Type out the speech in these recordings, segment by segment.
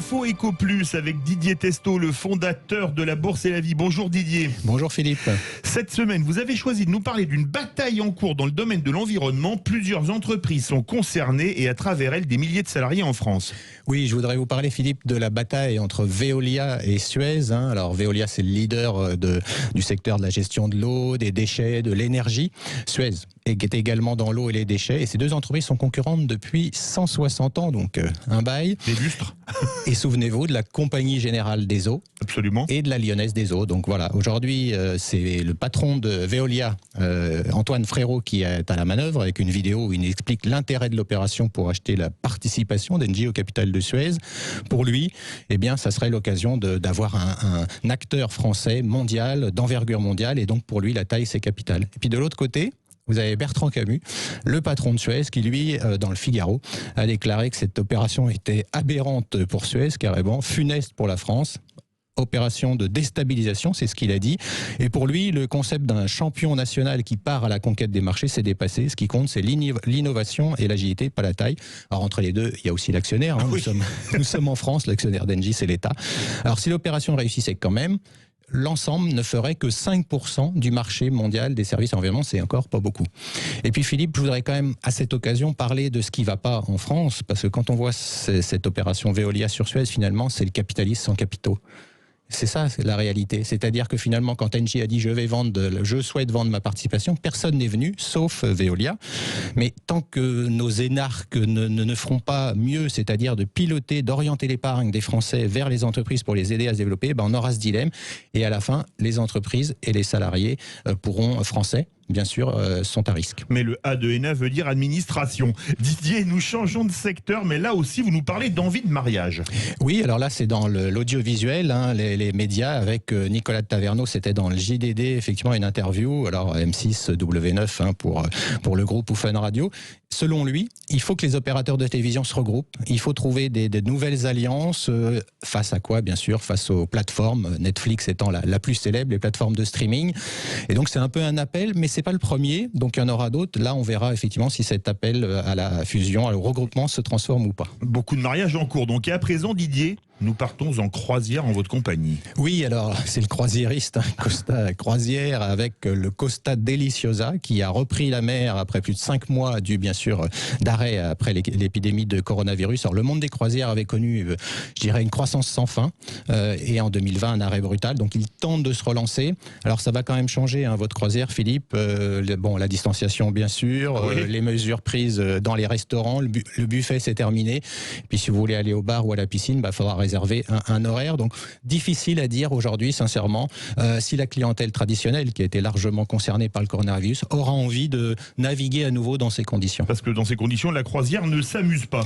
L'info Éco Plus avec Didier Testo, le fondateur de la Bourse et la Vie. Bonjour Didier. Bonjour Philippe. Cette semaine, vous avez choisi de nous parler d'une bataille en cours dans le domaine de l'environnement. Plusieurs entreprises sont concernées et à travers elles des milliers de salariés en France. Oui, je voudrais vous parler Philippe de la bataille entre Veolia et Suez. Alors Veolia, c'est le leader du secteur de la gestion de l'eau, des déchets, de l'énergie. Suez est également dans l'eau et les déchets. Et ces deux entreprises sont concurrentes depuis 160 ans, donc un bail. Des lustres. Et souvenez-vous de la Compagnie Générale des Eaux. Absolument. Et de la Lyonnaise des Eaux. Donc voilà, aujourd'hui, c'est le patron de Veolia, Antoine Frérot, qui est à la manœuvre avec une vidéo où il explique l'intérêt de l'opération pour acheter la participation d'Engie au capital de Suez. Pour lui, eh bien, ça serait l'occasion d'avoir un acteur français mondial, d'envergure mondiale, et donc pour lui, la taille, c'est capital. Et puis de l'autre côté, vous avez Bertrand Camus, le patron de Suez, qui lui, dans le Figaro, a déclaré que cette opération était aberrante pour Suez, carrément, funeste pour la France. Opération de déstabilisation, c'est ce qu'il a dit. Et pour lui, le concept d'un champion national qui part à la conquête des marchés, c'est dépassé. Ce qui compte, c'est l'innovation et l'agilité, pas la taille. Alors entre les deux, il y a aussi l'actionnaire. Hein. Oui. Nous sommes en France, l'actionnaire d'Engie, c'est l'État. Alors si l'opération réussissait quand même, l'ensemble ne ferait que 5% du marché mondial des services environnementaux, c'est encore pas beaucoup. Et puis Philippe, je voudrais quand même à cette occasion parler de ce qui ne va pas en France, parce que quand on voit cette opération Veolia sur Suez, finalement, c'est le capitalisme sans capitaux. C'est ça, c'est la réalité. C'est-à-dire que finalement, quand Engie a dit je souhaite vendre ma participation, personne n'est venu, sauf Veolia. Mais tant que nos énarques ne feront pas mieux, c'est-à-dire de piloter, d'orienter l'épargne des Français vers les entreprises pour les aider à se développer, on aura ce dilemme. Et à la fin, les entreprises et les salariés français, bien sûr, sont à risque. Mais le A de ENA veut dire administration. Didier, nous changeons de secteur, mais là aussi, vous nous parlez d'envie de mariage. Oui, alors là, c'est dans l'audiovisuel, hein, les médias, avec Nicolas de Taverneau, c'était dans le JDD, effectivement, une interview, alors M6, W9, hein, pour le groupe ou Fun Radio. Selon lui, il faut que les opérateurs de télévision se regroupent, il faut trouver des nouvelles alliances, face à quoi, bien sûr, face aux plateformes, Netflix étant la plus célèbre, les plateformes de streaming. Et donc, c'est un peu un appel, mais c'est pas le premier, donc il y en aura d'autres. Là, on verra effectivement si cet appel à la fusion, au regroupement se transforme ou pas. Beaucoup de mariages en cours. Donc, et à présent, Didier, nous partons en croisière en votre compagnie. Oui, alors c'est le croisiériste, hein, Costa Croisière, avec le Costa Deliciosa, qui a repris la mer après plus de 5 mois bien sûr d'arrêt après l'épidémie de coronavirus. Alors le monde des croisières avait connu, je dirais, une croissance sans fin, et en 2020 un arrêt brutal. Donc il tente de se relancer. Alors ça va quand même changer, hein, votre croisière, Philippe. La distanciation, bien sûr, oui. Les mesures prises dans les restaurants, le buffet c'est terminé. Puis si vous voulez aller au bar ou à la piscine, faudra réserver un horaire. Donc difficile à dire aujourd'hui, sincèrement, si la clientèle traditionnelle, qui a été largement concernée par le coronavirus, aura envie de naviguer à nouveau dans ces conditions. Parce que dans ces conditions, la croisière ne s'amuse pas.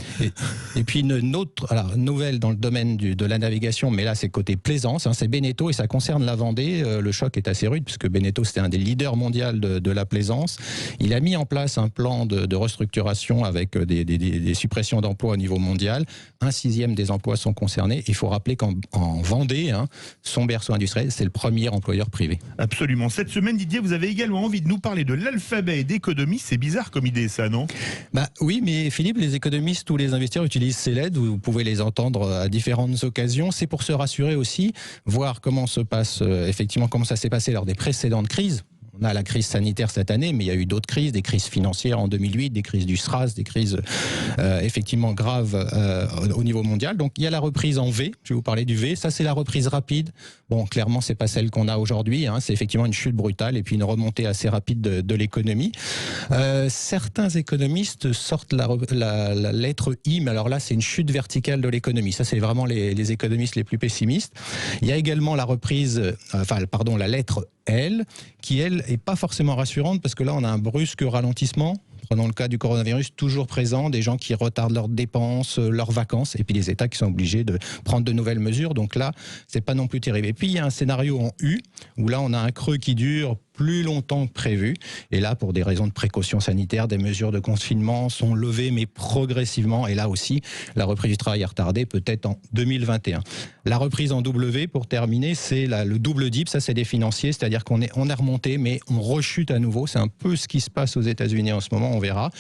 Et puis une autre nouvelle dans le domaine de la navigation, mais là c'est côté plaisance, hein, c'est Beneteau et ça concerne la Vendée. Le choc est assez rude puisque Beneteau c'était un des leaders mondiaux de la plaisance. Il a mis en place un plan de restructuration avec des suppressions d'emplois au niveau mondial. 1/6 des emplois sont concernés. Il faut rappeler qu'en Vendée, hein, son berceau industriel, c'est le premier employeur privé. Absolument. Cette semaine, Didier, vous avez également envie de nous parler de l'alphabet et d'économie. C'est bizarre comme idée, ça, non ? Oui, mais Philippe, les économistes ou les investisseurs utilisent ces LED. Vous pouvez les entendre à différentes occasions. C'est pour se rassurer aussi, voir comment se passe, effectivement, comment ça s'est passé lors des précédentes crises. On a la crise sanitaire cette année, mais il y a eu d'autres crises, des crises financières en 2008, des crises du SRAS, des crises effectivement graves au niveau mondial. Donc il y a la reprise en V, je vais vous parler du V, ça c'est la reprise rapide. Bon, clairement c'est pas celle qu'on a aujourd'hui, hein. C'est effectivement une chute brutale et puis une remontée assez rapide de l'économie. Certains économistes sortent la lettre I, mais alors là c'est une chute verticale de l'économie. Ça c'est vraiment les économistes les plus pessimistes. Il y a également la la lettre L, qui elle est pas forcément rassurante parce que là on a un brusque ralentissement. Prenons le cas du coronavirus, toujours présent, des gens qui retardent leurs dépenses, leurs vacances, et puis les États qui sont obligés de prendre de nouvelles mesures. Donc là, c'est pas non plus terrible. Et puis il y a un scénario en U, où là on a un creux qui dure plus longtemps que prévu. Et là, pour des raisons de précaution sanitaire, des mesures de confinement sont levées, mais progressivement. Et là aussi, la reprise du travail est retardée, peut-être en 2021. La reprise en W, pour terminer, c'est le double dip. Ça, c'est des financiers, c'est-à-dire qu'on est remonté, mais on rechute à nouveau. C'est un peu ce qui se passe aux États-Unis en ce moment, on verra.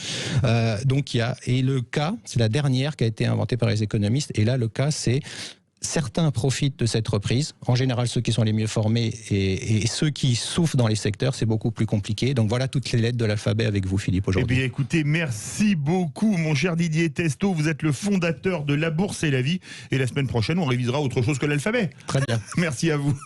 Et le cas, c'est la dernière qui a été inventée par les économistes. Et là, le cas, c'est certains profitent de cette reprise. En général, ceux qui sont les mieux formés et ceux qui souffrent dans les secteurs, c'est beaucoup plus compliqué. Donc voilà toutes les lettres de l'alphabet avec vous, Philippe, aujourd'hui. Eh bien, écoutez, merci beaucoup, mon cher Didier Testo. Vous êtes le fondateur de La Bourse et la Vie. Et la semaine prochaine, on révisera autre chose que l'alphabet. Très bien. Merci à vous.